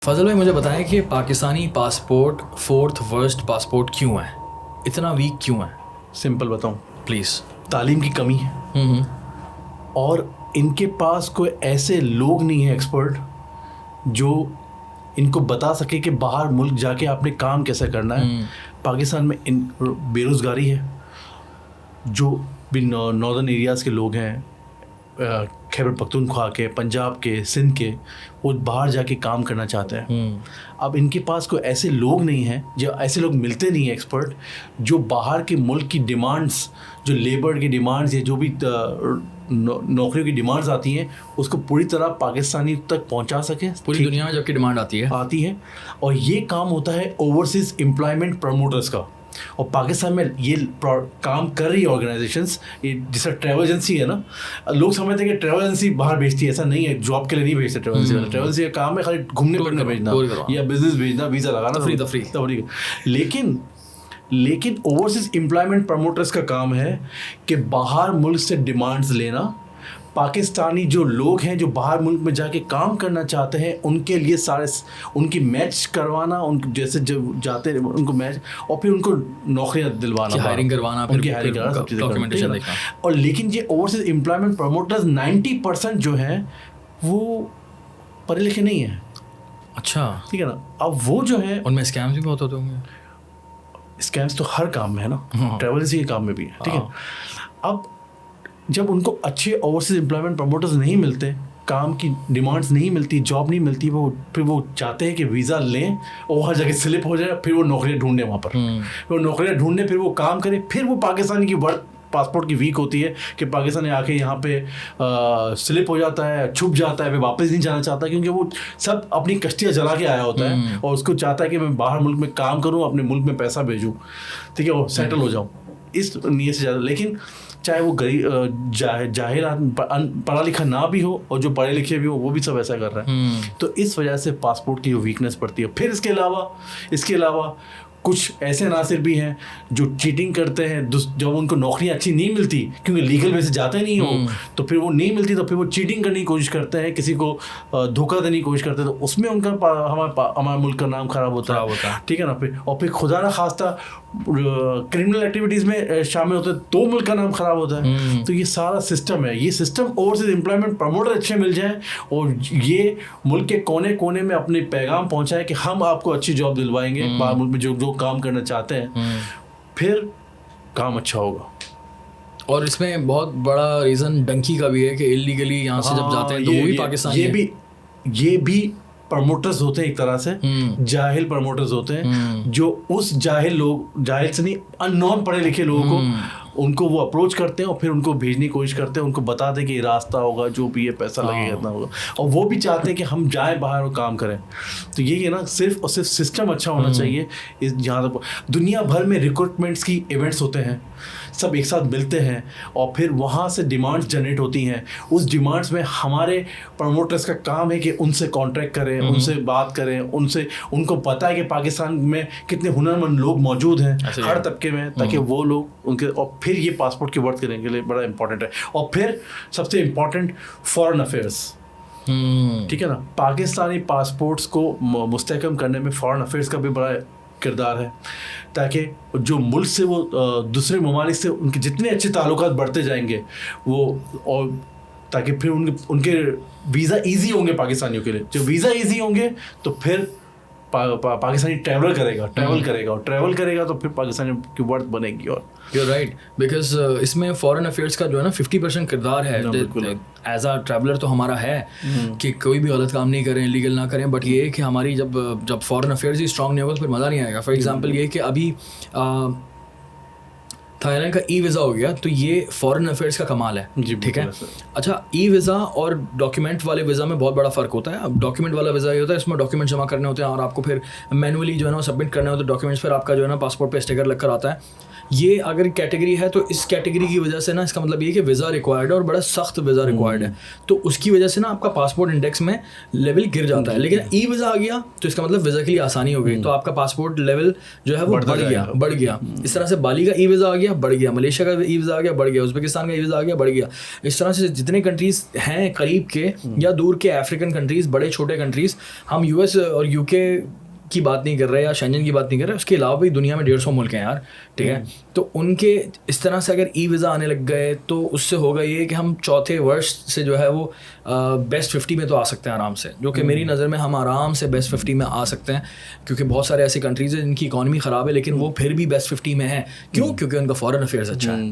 فضل بھائی مجھے بتائیں کہ Pakistani passport fourth worst passport کیوں ہے, اتنا ویک کیوں ہے؟ سمپل بتاؤں پلیز. تعلیم کی کمی ہے اور ان کے پاس کوئی ایسے لوگ نہیں ہیں ایکسپرٹ جو ان کو بتا سکے کہ باہر ملک جا کے آپ نے کام کیسے کرنا ہے. پاکستان میں بے روزگاری ہے. جو بھی ناردرن ایریاز کے لوگ ہیں, خیبر پختونخوا کے, پنجاب کے, سندھ کے, وہ باہر جا کے کام کرنا چاہتے ہیں. اب ان کے پاس کوئی ایسے لوگ نہیں ہیں, جو ایسے لوگ ملتے نہیں ہیں ایکسپرٹ جو باہر کے ملک کی ڈیمانڈس, جو لیبر کی ڈیمانڈس یا جو بھی نوکریوں کی ڈیمانڈس آتی ہیں اس کو پوری طرح پاکستانی تک پہنچا سکے. پوری دنیا میں جب کی ڈیمانڈ آتی ہے اور یہ کام ہوتا ہے اوورسیز امپلائمنٹ پروموٹرس کا. اور پاکستان میں یہ کام کر رہی ہے آرگنائزیشنس, جیسا ٹریول ایجنسی ہے نا, لوگ سمجھتے ہیں کہ ٹریول ایجنسی باہر بھیجتی ہے, ایسا نہیں ہے. جاب کے لیے نہیں بھیجتے ٹریول ایجنسی. ٹریول ایجنسی کا کام ہے خالی گھومنے پھرنے بھیجنا یا بزنس بھیجنا, ویزا لگانا, تفریح. لیکن اوورسیز امپلائمنٹ پروموٹرس کا کام ہے کہ باہر ملک سے ڈیمانڈز لینا. پاکستانی جو لوگ ہیں جو باہر ملک میں جا کے کام کرنا چاہتے ہیں ان کے لیے سارے ان کی میچ کروانا, ان جیسے جو جاتے ہیں ان کو میچ, اور پھر ان کو نوکریاں دلوانا, ہائرنگ کروانا, ان کی ہائرنگ کروانا, ڈاکیومنٹیشن دیکھنا. اور لیکن یہ اوورسیز امپلائمنٹ پروموٹرز 90% جو ہیں وہ پڑھے لکھے نہیں ہیں. اچھا ٹھیک ہے نا. اب وہ جو ہیں ان میں اسکیمز بھی بہت ہوتے ہوں گے. اسکیمس تو ہر کام میں ہے نا, ٹریول ایجنسی کے کام میں بھی ہے. ٹھیک ہے. اب جب ان کو اچھے اوورسیز امپلائمنٹ پروموٹرز نہیں ملتے, کام کی ڈیمانڈس نہیں ملتی, جاب نہیں ملتی, پھر وہ چاہتے ہیں کہ ویزا لیں اور وہاں جا کے سلپ ہو جائے, پھر وہ نوکریاں ڈھونڈیں وہاں پر, پھر وہ نوکریاں ڈھونڈیں, پھر وہ کام کرے. پھر وہ پاکستانی کی ورک پاسپورٹ کی ویک ہوتی ہے کہ پاکستانی آ کے یہاں پہ سلپ ہو جاتا ہے, چھپ جاتا ہے, پھر واپس نہیں جانا چاہتا کیونکہ وہ سب اپنی کشتیاں جلا کے آیا ہوتا ہے اور اس کو چاہتا ہے کہ میں باہر ملک میں کام کروں, اپنے ملک میں پیسہ بھیجوں, ٹھیک ہے, اور سیٹل ہو جاؤں, اس نیت سے زیادہ. لیکن چاہے وہ غریب جاہل پڑھا لکھا نہ بھی ہو اور جو پڑھے لکھے بھی ہو وہ بھی سب ایسا کر رہے ہیں. تو اس وجہ سے پاسپورٹ کی ویکنیس پڑتی ہے. پھر اس کے علاوہ کچھ ایسے عناصر بھی ہیں جو چیٹنگ کرتے ہیں. جب ان کو نوکریاں اچھی نہیں ملتی کیونکہ لیگل وے سے جاتے نہیں ہو, تو پھر وہ نہیں ملتی, تو پھر وہ چیٹنگ کرنے کی کوشش کرتے ہیں, کسی کو دھوکہ دینے کی کوشش کرتے ہیں, تو اس میں ان کا ہمارے ملک کا نام خراب ہوتا ہے. ٹھیک ہے نا. اور پھر خدا نہ خواستہ کرمنل ایکٹیویٹیز میں شامل ہوتے ہیں تو ملک کا نام خراب ہوتا ہے. تو یہ سارا سسٹم ہے. یہ سسٹم اوورسیز امپلائمنٹ پروموٹر اچھے مل جائیں اور یہ ملک کے کونے کونے میں اپنے پیغام پہنچائیں کہ ہم آپ کو اچھی جاب دلوائیں گے باہر ملک میں جو کام کرنا چاہتے ہیں, پھر کام اچھا ہوگا. اور اس میں بہت بڑا ریزن ڈنکی کا بھی ہے کہ انلیگلی یہاں سے جب جاتے ہیں تو وہ بھی پاکستان, یہ بھی پروموٹرز ہوتے ہیں ایک طرح سے, جاہل پروموٹرز ہوتے ہیں جو اس جاہل سے نہیں, ان نون پڑھے لکھے لوگوں کو ان کو وہ اپروچ کرتے ہیں اور پھر ان کو بھیجنے کی کوشش کرتے ہیں, ان کو بتا دیں کہ یہ راستہ ہوگا, جو بھی یہ پیسہ لگے گا اتنا ہوگا, اور وہ بھی چاہتے ہیں کہ ہم جائیں باہر اور کام کریں. تو یہ ہے نا, صرف اور صرف سسٹم اچھا ہونا چاہیے. جہاں تک دنیا بھر میں ریکروٹمنٹس کی ایونٹس ہوتے ہیں, سب ایک ساتھ ملتے ہیں اور پھر وہاں سے ڈیمانڈس جنریٹ ہوتی ہیں. اس ڈیمانڈس میں ہمارے پروموٹرس کا کام ہے کہ ان سے کانٹیکٹ کریں, ان سے بات کریں, ان کو پتہ ہے کہ پاکستان میں کتنے ہنرمند لوگ موجود ہیں ہر طبقے میں, تاکہ وہ لوگ ان کے, اور پھر یہ پاسپورٹ کی ورک کرنے کے لیے بڑا امپورٹنٹ ہے. اور پھر سب سے امپورٹنٹ فارن افیئرس. ٹھیک ہے نا. پاکستانی پاسپورٹس کو مستحکم کرنے میں فارن افیئرس کا بھی بڑا کردار ہے, تاکہ جو ملک سے وہ دوسرے ممالک سے ان کے جتنے اچھے تعلقات بڑھتے جائیں گے وہ, اور تاکہ پھر ان کے ویزا ایزی ہوں گے پاکستانیوں کے لیے. جو ویزا ایزی ہوں گے تو پھر پاکستانی ٹریول کرے گا تو پھر پاکستانی کی ورتھ بنے گی. اور یو رائٹ, بیکاز اس میں فارن افیئرس کا جو ہے نا 50% کردار ہے. ایز اے ٹریولر تو ہمارا ہے کہ کوئی بھی غلط کام نہیں کریں, لیگل نہ کریں, بٹ یہ ہے کہ ہماری جب فارن افیئرس ہی اسٹرانگ نہیں ہوگا تو پھر مزہ نہیں آئے گا. فار ایگزامپل یہ کہ ابھی تھائی لینڈ کا ای ویزا ہو گیا, تو یہ فارن افیئرس کا کمال ہے. ٹھیک ہے. اچھا, ای ویزا اور ڈاکیومنٹ والے ویزا میں بہت بڑا فرق ہوتا ہے. اب ڈاکیومنٹ والا ویزا یہ ہوتا ہے اس میں ڈاکیومنٹ جمع کرنے ہوتے ہیں اور آپ کو پھر مینولی جو ہے نا سبمٹ کرنے ہوتے ہیں ڈاکیومنٹس, پھر آپ کا جو ہے نا پاسپورٹ پہ اسٹیکر لگ کر آتا ہے. یہ اگر کیٹیگری ہے تو اس کیٹیگری کی وجہ سے نا اس کا مطلب یہ کہ ویزا ریکوائرڈ ہے اور بڑا سخت ویزا ریکوائرڈ ہے, تو اس کی وجہ سے نا آپ کا پاسپورٹ انڈیکس میں لیول گر جاتا ہے. لیکن ای ویزا آ گیا تو اس کا مطلب ویزا کے لیے آسانی ہو گئی, تو آپ کا پاسپورٹ لیول جو ہے وہ بڑھ گیا. اس طرح سے بالی کا ای ویزا آ گیا, گیا بڑھ گیا, ملیشیا کا ای ویزا آ گیا بڑھ گیا, ازبکستان کا ای ویزا آ گیا بڑھ گیا. اس طرح سے جتنے کنٹریز ہیں قریب کے یا دور کے افریقن کنٹریز, بڑے چھوٹے کنٹریز, ہم یو ایس اور یو کے کی بات نہیں کر رہے یا شینجن کی بات نہیں کر رہے, اس کے علاوہ بھی دنیا میں 150 ملک ہیں یار, ٹھیک ہے. تو ان کے اس طرح سے اگر ای ویزا آنے لگ گئے تو اس سے ہوگا یہ کہ ہم چوتھے ورش سے جو ہے وہ بیسٹ 50 میں تو آ سکتے ہیں آرام سے, جو کہ میری نظر میں ہم آرام سے بیسٹ 50 میں آ سکتے ہیں, کیونکہ بہت سارے ایسی کنٹریز ہیں جن کی اکانومی خراب ہے لیکن وہ پھر بھی بیسٹ 50 میں ہیں. کیوں؟ کیونکہ ان کا فارن افیئرز اچھا ہے.